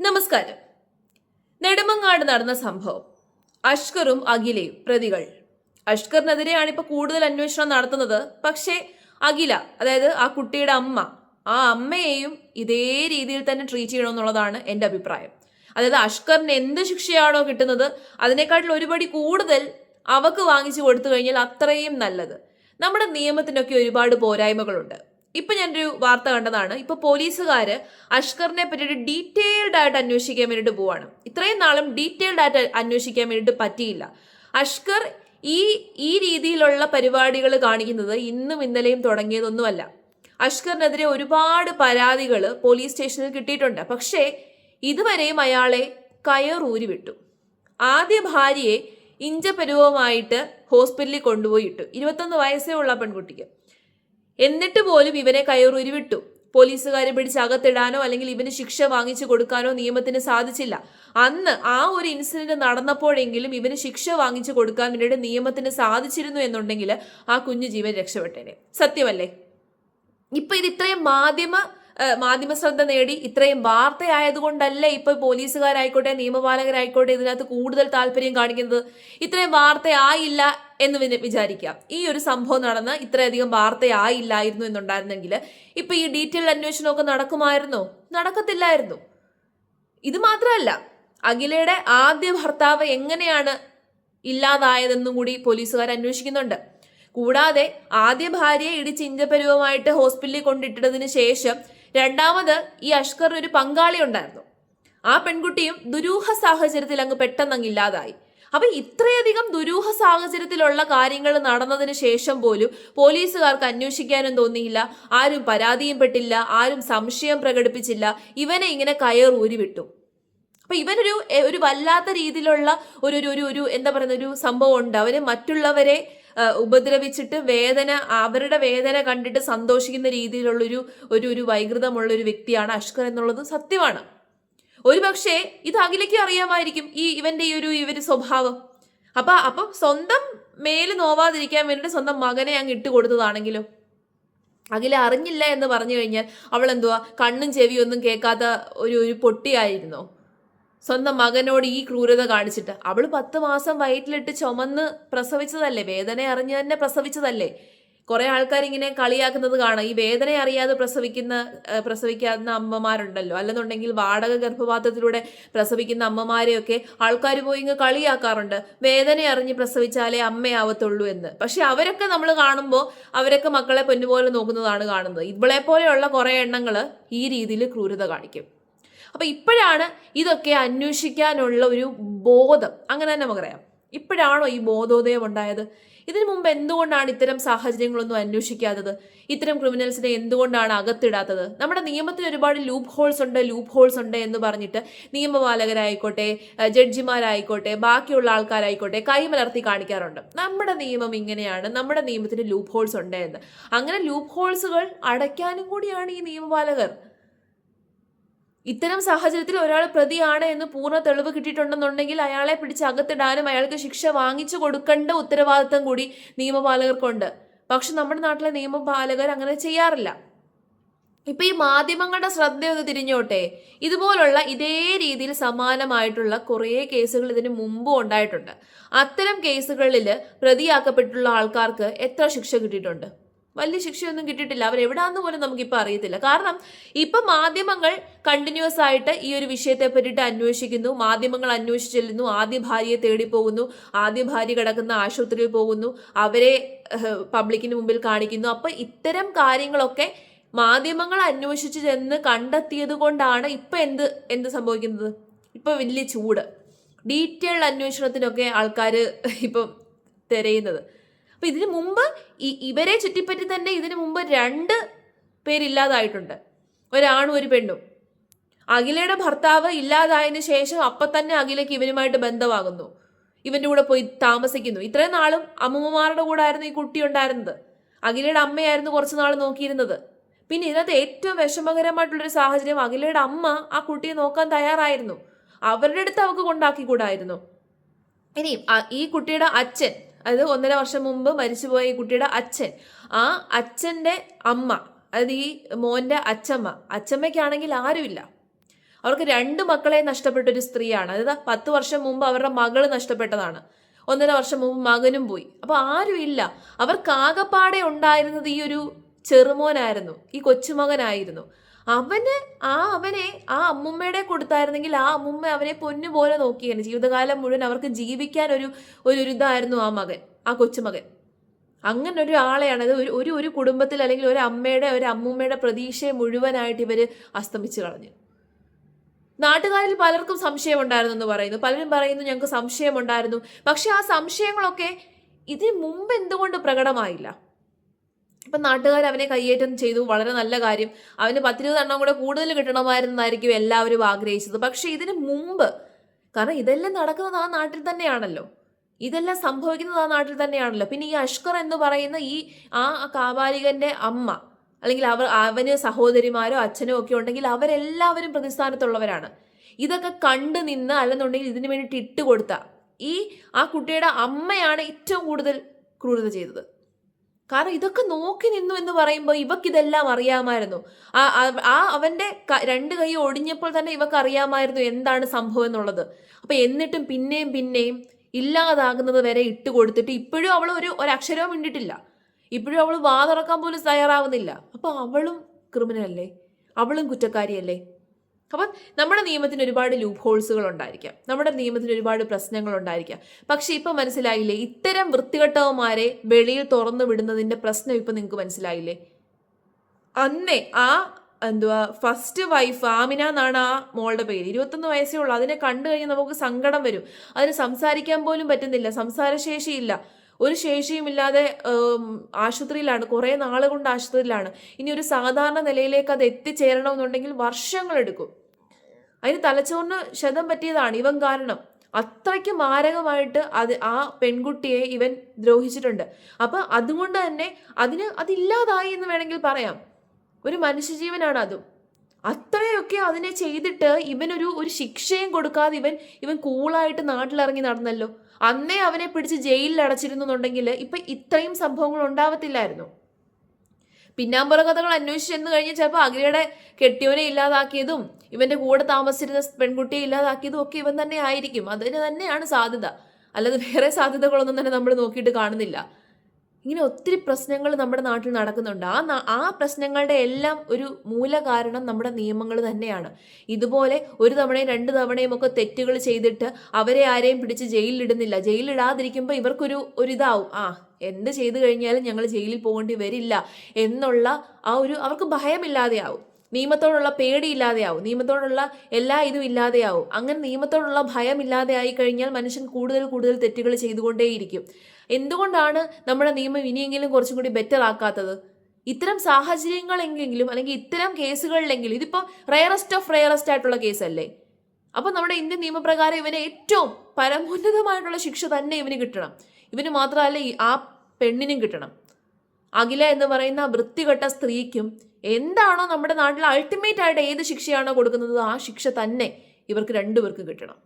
നമസ്കാരം. നെടുമങ്ങാട് നടന്ന സംഭവം. അഷ്കറും അഖിലയും പ്രതികൾ. അഷ്കറിനെതിരെയാണ് ഇപ്പൊ കൂടുതൽ അന്വേഷണം നടത്തുന്നത്. പക്ഷേ അഖില, അതായത് ആ കുട്ടിയുടെ അമ്മ, ആ അമ്മയെയും ഇതേ രീതിയിൽ തന്നെ ട്രീറ്റ് ചെയ്യണമെന്നുള്ളതാണ് എൻ്റെ അഭിപ്രായം. അതായത് അഷ്കറിന് എന്ത് ശിക്ഷയാണോ കിട്ടുന്നത് അതിനേക്കാട്ടിൽ ഒരുപടി കൂടുതൽ അവക്ക് വാങ്ങിച്ചു കൊടുത്തു കഴിഞ്ഞാൽ അത്രയും നല്ലത്. നമ്മുടെ നിയമത്തിനൊക്കെ ഒരുപാട് പോരായ്മകളുണ്ട്. ഇപ്പൊ ഞാനൊരു വാർത്ത കണ്ടതാണ്. ഇപ്പൊ പോലീസുകാര് അഷ്കറിനെ പറ്റിയിട്ട് ഡീറ്റെയിൽഡ് ആയിട്ട് അന്വേഷിക്കാൻ വേണ്ടിയിട്ട് പോവാണ്. ഇത്രയും നാളും ഡീറ്റെയിൽഡ് ആയിട്ട് അന്വേഷിക്കാൻ വേണ്ടിയിട്ട് പറ്റിയില്ല. അഷ്കർ ഈ ഈ രീതിയിലുള്ള പരിപാടികൾ കാണിക്കുന്നത് ഇന്നും ഇന്നലെയും തുടങ്ങിയതൊന്നുമല്ല. അഷ്കറിനെതിരെ ഒരുപാട് പരാതികൾ പോലീസ് സ്റ്റേഷനിൽ കിട്ടിയിട്ടുണ്ട്. പക്ഷേ ഇതുവരെയും അയാളെ കയറൂരി വിട്ടു. ആദ്യ ഭാര്യയെ ഇഞ്ചപരുവമായിട്ട് ഹോസ്പിറ്റലിൽ കൊണ്ടുപോയി ഇട്ടു. 21 വയസ്സേ ഉള്ള പെൺകുട്ടിക്ക്. എന്നിട്ട് പോലും ഇവനെ കയറൂരി വിട്ടു. പോലീസുകാരെ പിടിച്ച് അകത്തിടാനോ അല്ലെങ്കിൽ ഇവന് ശിക്ഷ വാങ്ങിച്ചു കൊടുക്കാനോ നിയമത്തിന് സാധിച്ചില്ല. അന്ന് ആ ഒരു ഇൻസിഡന്റ് നടന്നപ്പോഴെങ്കിലും ഇവന് ശിക്ഷ വാങ്ങിച്ചു കൊടുക്കാൻ വേണ്ടിയിട്ട് നിയമത്തിന് സാധിച്ചിരുന്നു എന്നുണ്ടെങ്കിൽ ആ കുഞ്ഞു ജീവൻ രക്ഷപ്പെട്ടേനെ. സത്യമല്ലേ? ഇപ്പൊ ഇത് ഇത്രയും മാധ്യമ ശ്രദ്ധ നേടി ഇത്രയും വാർത്തയായതുകൊണ്ടല്ലേ ഇപ്പൊ പോലീസുകാരായിക്കോട്ടെ നിയമപാലകരായിക്കോട്ടെ ഇതിനകത്ത് കൂടുതൽ താല്പര്യം കാണിക്കുന്നത്. ഇത്രയും വാർത്തയായില്ല എന്ന് വിചാരിക്കാം. ഈ ഒരു സംഭവം നടന്ന് ഇത്രയധികം വാർത്തയായില്ലായിരുന്നു എന്നുണ്ടായിരുന്നെങ്കിൽ ഇപ്പൊ ഈ ഡീറ്റെയിൽ അന്വേഷണമൊക്കെ നടക്കുമായിരുന്നോ? നടക്കത്തില്ലായിരുന്നു. ഇത് മാത്രമല്ല, അഖിലയുടെ ആദ്യ ഭർത്താവ് എങ്ങനെയാണ് ഇല്ലാതായതെന്നും കൂടി പോലീസുകാർ അന്വേഷിക്കുന്നുണ്ട്. കൂടാതെ ആദ്യ ഭാര്യയെ ഇടിച്ച് ഇഞ്ചപരുവമായിട്ട് ഹോസ്പിറ്റലിൽ കൊണ്ടിട്ടതിന് ശേഷം രണ്ടാമത് ഈ അഷ്കറിന് ഒരു പങ്കാളി ഉണ്ടായിരുന്നു. ആ പെൺകുട്ടിയും ദുരൂഹ സാഹചര്യത്തിൽ അങ്ങ് പെട്ടെന്ന് ഇല്ലാതായി. അപ്പൊ ഇത്രയധികം ദുരൂഹ സാഹചര്യത്തിലുള്ള കാര്യങ്ങൾ നടന്നതിന് ശേഷം പോലും പോലീസുകാർക്ക് അന്വേഷിക്കാനും തോന്നിയില്ല. ആരും പരാതിയും പെട്ടില്ല, ആരും സംശയം പ്രകടിപ്പിച്ചില്ല. ഇവനെ ഇങ്ങനെ കയറൂരി വിട്ടു. അപ്പൊ ഇവനൊരു വല്ലാത്ത രീതിയിലുള്ള ഒരു എന്താ പറയുന്ന ഒരു സംഭവം ഉണ്ട്. അവന് മറ്റുള്ളവരെ ഉപദ്രവിച്ചിട്ട് അവരുടെ വേദന കണ്ടിട്ട് സന്തോഷിക്കുന്ന രീതിയിലുള്ള ഒരു വൈകൃതമുള്ള ഒരു വ്യക്തിയാണ് അഷ്കർ എന്നുള്ളത് സത്യമാണ്. ഒരുപക്ഷെ ഇത് അഖിലയ്ക്ക് അറിയാമായിരിക്കും ഇവന്റെ ഈ സ്വഭാവം. അപ്പം സ്വന്തം മേല് നോവാതിരിക്കാൻ വേണ്ടിയിട്ട് സ്വന്തം മകനെ അങ്ങ് ഇട്ടുകൊടുത്തതാണെങ്കിലോ? അഖില അറിഞ്ഞില്ല എന്ന് പറഞ്ഞു കഴിഞ്ഞാൽ അവൾ എന്തുവാ കണ്ണും ചെവിയൊന്നും കേൾക്കാത്ത ഒരു പൊട്ടിയായിരുന്നോ? സ്വന്തം മകനോട് ഈ ക്രൂരത കാണിച്ചിട്ട്. അവൾ 10 മാസം വയറ്റിലിട്ട് ചുമന്ന് പ്രസവിച്ചതല്ലേ, വേദന അറിഞ്ഞു തന്നെ പ്രസവിച്ചതല്ലേ. കുറെ ആൾക്കാർ ഇങ്ങനെ കളിയാക്കുന്നത് കാണാം. ഈ വേദന അറിയാതെ പ്രസവിക്കാവുന്ന അമ്മമാരുണ്ടല്ലോ, അല്ലെന്നുണ്ടെങ്കിൽ വാടക ഗർഭപാത്രത്തിലൂടെ പ്രസവിക്കുന്ന അമ്മമാരെയൊക്കെ ആൾക്കാർ പോയി ഇങ്ങ് കളിയാക്കാറുണ്ട്. വേദന അറിഞ്ഞ് പ്രസവിച്ചാലേ അമ്മയാവത്തുള്ളൂ എന്ന്. പക്ഷെ അവരൊക്കെ നമ്മൾ കാണുമ്പോൾ അവരൊക്കെ മക്കളെ പൊന്നുപോലെ നോക്കുന്നതാണ് കാണുന്നത്. ഇവളെ പോലെയുള്ള കുറെ എണ്ണങ്ങൾ ഈ രീതിയിൽ ക്രൂരത കാണിക്കും. അപ്പൊ ഇപ്പോഴാണ് ഇതൊക്കെ അന്വേഷിക്കാനുള്ള ഒരു ബോധം, അങ്ങനെ തന്നെ പറയാം. ഇപ്പോഴാണോ ഈ ബോധോദയം ഉണ്ടായത്? ഇതിനു മുമ്പ് എന്തുകൊണ്ടാണ് ഇത്തരം സാഹചര്യങ്ങളൊന്നും അന്വേഷിക്കാത്തത്? ഇത്തരം ക്രിമിനൽസിനെ എന്തുകൊണ്ടാണ് അകത്തിടാത്തത്? നമ്മുടെ നിയമത്തിന് ഒരുപാട് ലൂപ്പ് ഹോൾസ് ഉണ്ട് എന്ന് പറഞ്ഞിട്ട് നിയമപാലകരായിക്കോട്ടെ, ജഡ്ജിമാരായിക്കോട്ടെ, ബാക്കിയുള്ള ആൾക്കാരായിക്കോട്ടെ കൈമലർത്തി കാണിക്കാറുണ്ട്. നമ്മുടെ നിയമം ഇങ്ങനെയാണ്, നമ്മുടെ നിയമത്തിന് ലൂപ്പ് ഹോൾസ് ഉണ്ട് എന്ന്. അങ്ങനെ ലൂപ്പ് ഹോൾസുകൾ അടയ്ക്കാനും കൂടിയാണ് ഈ നിയമപാലകർ. ഇത്തരം സാഹചര്യത്തിൽ ഒരാൾ പ്രതിയാണ് എന്ന് പൂർണ്ണ തെളിവ് കിട്ടിയിട്ടുണ്ടെന്നുണ്ടെങ്കിൽ അയാളെ പിടിച്ച് അകത്തിടാനും അയാൾക്ക് ശിക്ഷ വാങ്ങിച്ചു കൊടുക്കേണ്ട ഉത്തരവാദിത്തം കൂടി നിയമപാലകർക്കുണ്ട്. പക്ഷെ നമ്മുടെ നാട്ടിലെ നിയമപാലകർ അങ്ങനെ ചെയ്യാറില്ല. ഇപ്പൊ ഈ മാധ്യമങ്ങളുടെ ശ്രദ്ധയൊന്ന് തിരിഞ്ഞോട്ടെ. ഇതുപോലുള്ള ഇതേ രീതിയിൽ സമാനമായിട്ടുള്ള കുറേ കേസുകൾ ഇതിനു മുമ്പും ഉണ്ടായിട്ടുണ്ട്. അത്തരം കേസുകളിൽ പ്രതിയാക്കപ്പെട്ടുള്ള ആൾക്കാർക്ക് എത്ര ശിക്ഷ കിട്ടിയിട്ടുണ്ട്? വലിയ ശിക്ഷയൊന്നും കിട്ടിയിട്ടില്ല. അവരെവിടാന്ന് പോലും നമുക്കിപ്പോൾ അറിയത്തില്ല. കാരണം ഇപ്പൊ മാധ്യമങ്ങൾ കണ്ടിന്യൂസ് ആയിട്ട് ഈ ഒരു വിഷയത്തെ പറ്റിയിട്ട് അന്വേഷിക്കുന്നു. മാധ്യമങ്ങൾ അന്വേഷിച്ച് ചെല്ലുന്നു. ആദ്യ ഭാര്യയെ തേടി പോകുന്നു. ആദ്യ ഭാര്യ കിടക്കുന്ന ആശുപത്രിയിൽ പോകുന്നു. അവരെ പബ്ലിക്കിന് മുമ്പിൽ കാണിക്കുന്നു. അപ്പൊ ഇത്തരം കാര്യങ്ങളൊക്കെ മാധ്യമങ്ങൾ അന്വേഷിച്ച് ചെന്ന് കണ്ടെത്തിയത് കൊണ്ടാണ് ഇപ്പൊ എന്ത് സംഭവിക്കുന്നത്? ഇപ്പൊ വലിയ ചൂട്, ഡീറ്റെയിൽഡ് അന്വേഷണത്തിനൊക്കെ ആൾക്കാർ ഇപ്പം തിരയുന്നത്. അപ്പൊ ഇതിനു മുമ്പ് ഇവരെ ചുറ്റിപ്പറ്റി തന്നെ ഇതിനു മുമ്പ് 2 പേരില്ലാതായിട്ടുണ്ട്, ഒരാണും ഒരു പെണ്ണും. അഖിലയുടെ ഭർത്താവ് ഇല്ലാതായതിനു ശേഷം അപ്പൊ തന്നെ അഖിലയ്ക്ക് ഇവനുമായിട്ട് ബന്ധമാകുന്നു, ഇവന്റെ കൂടെ പോയി താമസിക്കുന്നു. ഇത്രയും നാളും അമ്മൂമ്മമാരുടെ കൂടെ ആയിരുന്നു ഈ കുട്ടി ഉണ്ടായിരുന്നത്. അഖിലയുടെ അമ്മയായിരുന്നു കുറച്ചു നാൾ നോക്കിയിരുന്നത്. പിന്നെ ഇതിനകത്ത് ഏറ്റവും വിഷമകരമായിട്ടുള്ളൊരു സാഹചര്യം, അഖിലയുടെ അമ്മ ആ കുട്ടിയെ നോക്കാൻ തയ്യാറായിരുന്നു. അവരുടെ അടുത്ത് അവൾക്ക് കൊണ്ടാക്കിക്കൂടായിരുന്നു. ഇനി ഈ കുട്ടിയുടെ അച്ഛൻ, അതായത് 1.5 വർഷം മുമ്പ് മരിച്ചുപോയ ഈ കുട്ടിയുടെ അച്ഛൻ, ആ അച്ഛൻ്റെ അമ്മ, അതായത് ഈ മോൻ്റെ അച്ഛമ്മയ്ക്കാണെങ്കിൽ ആരുമില്ല. അവർക്ക് 2 മക്കളെ നഷ്ടപ്പെട്ട ഒരു സ്ത്രീയാണ്. അതായത് 10 വർഷം മുമ്പ് അവരുടെ മകള് നഷ്ടപ്പെട്ടതാണ്. 1.5 വർഷം മുമ്പ് മകനും പോയി. അപ്പൊ ആരും ഇല്ല. അവർക്കാകപ്പാടെ ഉണ്ടായിരുന്നത് ഈ ഒരു ചെറുമോനായിരുന്നു, ഈ കൊച്ചുമകനായിരുന്നു. അവനെ ആ അമ്മുമ്മയുടെ കൊടുത്തായിരുന്നെങ്കിൽ ആ അമ്മുമ്മ അവനെ പൊന്നുപോലെ നോക്കിയാണ്. ജീവിതകാലം മുഴുവൻ അവർക്ക് ജീവിക്കാൻ ഒരു ഇതായിരുന്നു ആ മകൻ, ആ കൊച്ചുമകൻ. അങ്ങനെ ഒരു ആളെയാണ് അത് ഒരു കുടുംബത്തിൽ അല്ലെങ്കിൽ ഒരു അമ്മയുടെ ഒരു അമ്മൂമ്മയുടെ പ്രതീക്ഷയെ മുഴുവനായിട്ട് ഇവര് അസ്തമിച്ചു കളഞ്ഞു. നാട്ടുകാരിൽ പലർക്കും സംശയം ഉണ്ടായിരുന്നു എന്ന് പറയുന്നു. പലരും പറയുന്നു ഞങ്ങൾക്ക് സംശയമുണ്ടായിരുന്നു. പക്ഷെ ആ സംശയങ്ങളൊക്കെ ഇതിന് മുമ്പ് എന്തുകൊണ്ട് പ്രകടമായില്ല? ഇപ്പൊ നാട്ടുകാർ അവനെ കയ്യേറ്റം ചെയ്തു, വളരെ നല്ല കാര്യം. അവന് 10-20 എണ്ണം കൂടെ കൂടുതൽ കിട്ടണമായിരുന്നായിരിക്കും എല്ലാവരും ആഗ്രഹിച്ചത്. പക്ഷെ ഇതിന് മുമ്പ്, കാരണം ഇതെല്ലാം നടക്കുന്നത് ആ നാട്ടിൽ തന്നെയാണല്ലോ, ഇതെല്ലാം സംഭവിക്കുന്നത് ആ നാട്ടിൽ തന്നെയാണല്ലോ. പിന്നെ ഈ അഷ്കർ എന്ന് പറയുന്ന ആ കാബാലികന്റെ അമ്മ, അല്ലെങ്കിൽ അവന് സഹോദരിമാരോ അച്ഛനോ ഒക്കെ ഉണ്ടെങ്കിൽ അവരെല്ലാവരും പ്രതിസ്ഥാനത്തുള്ളവരാണ്. ഇതൊക്കെ കണ്ടു നിന്ന് അല്ലെന്നുണ്ടെങ്കിൽ ഇതിനു വേണ്ടിയിട്ട് ഇട്ടുകൊടുത്ത ആ കുട്ടിയുടെ അമ്മയാണ് ഏറ്റവും കൂടുതൽ ക്രൂരത ചെയ്തത്. കാരണം ഇതൊക്കെ നോക്കി നിന്നു എന്ന് പറയുമ്പോൾ ഇവക്കിതെല്ലാം അറിയാമായിരുന്നു. അവന്റെ 2 കൈ ഒടിഞ്ഞപ്പോൾ തന്നെ ഇവക്ക് അറിയാമായിരുന്നു എന്താണ് സംഭവം എന്നുള്ളത്. അപ്പൊ എന്നിട്ടും പിന്നെയും ഇല്ലാതാകുന്നത് വരെ ഇട്ടുകൊടുത്തിട്ട് ഇപ്പോഴും അവൾ ഒരക്ഷരവും മിണ്ടിട്ടില്ല. ഇപ്പോഴും അവൾ വാ തുറക്കാൻ പോലും തയ്യാറാവുന്നില്ല. അപ്പൊ അവളും ക്രിമിനലല്ലേ, അവളും കുറ്റക്കാരിയല്ലേ? അപ്പം നമ്മുടെ നിയമത്തിന് ഒരുപാട് ലൂപ്പ് ഹോൾസുകൾ ഉണ്ടായിരിക്കാം, നമ്മുടെ നിയമത്തിന് ഒരുപാട് പ്രശ്നങ്ങൾ ഉണ്ടായിരിക്കാം. പക്ഷെ ഇപ്പൊ മനസ്സിലായില്ലേ, ഇത്തരം വൃത്തികെട്ടവന്മാരെ വെളിയിൽ തുറന്നു വിടുന്നതിന്റെ പ്രശ്നം ഇപ്പൊ നിങ്ങൾക്ക് മനസ്സിലായില്ലേ? അന്നേ ഫസ്റ്റ് വൈഫ് ആമിന എന്നാണ് ആ മോളുടെ പേര്. 21 വയസ്സേ ഉള്ളൂ. അതിനെ കണ്ടു കഴിഞ്ഞാൽ നമുക്ക് സങ്കടം വരും. അതിന് സംസാരിക്കാൻ പോലും പറ്റുന്നില്ല, സംസാരശേഷിയില്ല, ഒരു ശേഷിയും ഇല്ലാതെ ആശുപത്രിയിലാണ്, കുറേ നാൾ കൊണ്ട് ആശുപത്രിയിലാണ്. ഇനി ഒരു സാധാരണ നിലയിലേക്ക് അത് എത്തിച്ചേരണമെന്നുണ്ടെങ്കിൽ വർഷങ്ങളെടുക്കും. അതിന് തലച്ചോറിന് ക്ഷതം പറ്റിയതാണ് ഇവൻ കാരണം. അത്രയ്ക്ക് മാരകമായിട്ട് ആ പെൺകുട്ടിയെ ഇവൻ ദ്രോഹിച്ചിട്ടുണ്ട്. അപ്പൊ അതുകൊണ്ട് തന്നെ അതില്ലാതായി എന്ന് വേണമെങ്കിൽ പറയാം. ഒരു മനുഷ്യജീവനാണ് അതും. അത്രയൊക്കെ അതിനെ ചെയ്തിട്ട് ഇവനൊരു ശിക്ഷയും കൊടുക്കാതെ ഇവൻ കൂളായിട്ട് നാട്ടിലിറങ്ങി നടന്നല്ലോ. അന്നേ അവനെ പിടിച്ച് ജയിലിൽ അടച്ചിരുന്നുണ്ടെങ്കിൽ ഇപ്പൊ ഇത്രയും സംഭവങ്ങൾ ഉണ്ടാവത്തില്ലായിരുന്നു. പിന്നാമ്പുറ കഥകൾ അന്വേഷിച്ച് ചെന്ന് കഴിഞ്ഞ് ചിലപ്പോൾ അഖിലയുടെ കെട്ടിയവനെ ഇല്ലാതാക്കിയതും ഇവന്റെ കൂടെ താമസിച്ചിരുന്ന പെൺകുട്ടിയെ ഇല്ലാതാക്കിയതും ഒക്കെ ഇവൻ തന്നെ ആയിരിക്കും. അതിന് തന്നെയാണ് സാധ്യത. അല്ലാതെ വേറെ സാധ്യതകളൊന്നും തന്നെ നമ്മൾ നോക്കിയിട്ട് കാണുന്നില്ല. ഇങ്ങനെ ഒത്തിരി പ്രശ്നങ്ങൾ നമ്മുടെ നാട്ടിൽ നടക്കുന്നുണ്ട്. ആ പ്രശ്നങ്ങളുടെ എല്ലാം ഒരു മൂല കാരണം നമ്മുടെ നിയമങ്ങൾ തന്നെയാണ്. ഇതുപോലെ 1 തവണയും 2 തവണയും ഒക്കെ തെറ്റുകൾ ചെയ്തിട്ട് അവരെ ആരെയും പിടിച്ച് ജയിലിലിടുന്നില്ല. ജയിലിലിടാതിരിക്കുമ്പോൾ ഇവർക്കൊരു ഇതാവും, എന്ത് ചെയ്തു കഴിഞ്ഞാലും ഞങ്ങൾ ജയിലിൽ പോകേണ്ടി വരില്ല എന്നുള്ള അവർക്ക് ഭയമില്ലാതെയാവും. നിയമത്തോടുള്ള പേടിയില്ലാതെയാവും, നിയമത്തോടുള്ള എല്ലാ ഇതും ഇല്ലാതെയാവും. അങ്ങനെ നിയമത്തോടുള്ള ഭയം ഇല്ലാതെയായി കഴിഞ്ഞാൽ മനുഷ്യൻ കൂടുതൽ തെറ്റുകൾ ചെയ്തുകൊണ്ടേയിരിക്കും. എന്തുകൊണ്ടാണ് നമ്മുടെ നിയമം ഇനിയെങ്കിലും കുറച്ചും കൂടി ബെറ്റർ ആക്കാത്തത്? ഇത്തരം സാഹചര്യങ്ങളെങ്കിലും അല്ലെങ്കിൽ ഇത്തരം കേസുകളിലെങ്കിലും, ഇതിപ്പോ റെയറസ്റ്റ് ഓഫ് റെയറസ്റ്റ് ആയിട്ടുള്ള കേസല്ലേ? അപ്പൊ നമ്മുടെ ഇന്ത്യൻ നിയമപ്രകാരം ഇവന് ഏറ്റവും പരമോന്നതമായിട്ടുള്ള ശിക്ഷ തന്നെ ഇവന് കിട്ടണം. ഇവന് മാത്രമല്ല ആ പെണ്ണിനും കിട്ടണം. അഖില എന്ന് പറയുന്ന വൃത്തികെട്ട സ്ത്രീക്കും എന്താണോ നമ്മുടെ നാട്ടിൽ അൾട്ടിമേറ്റ് ആയിട്ട് ഏത് ശിക്ഷയാണോ കൊടുക്കുന്നത് ആ ശിക്ഷ തന്നെ ഇവർക്ക് 2 പേർക്കും കിട്ടണം.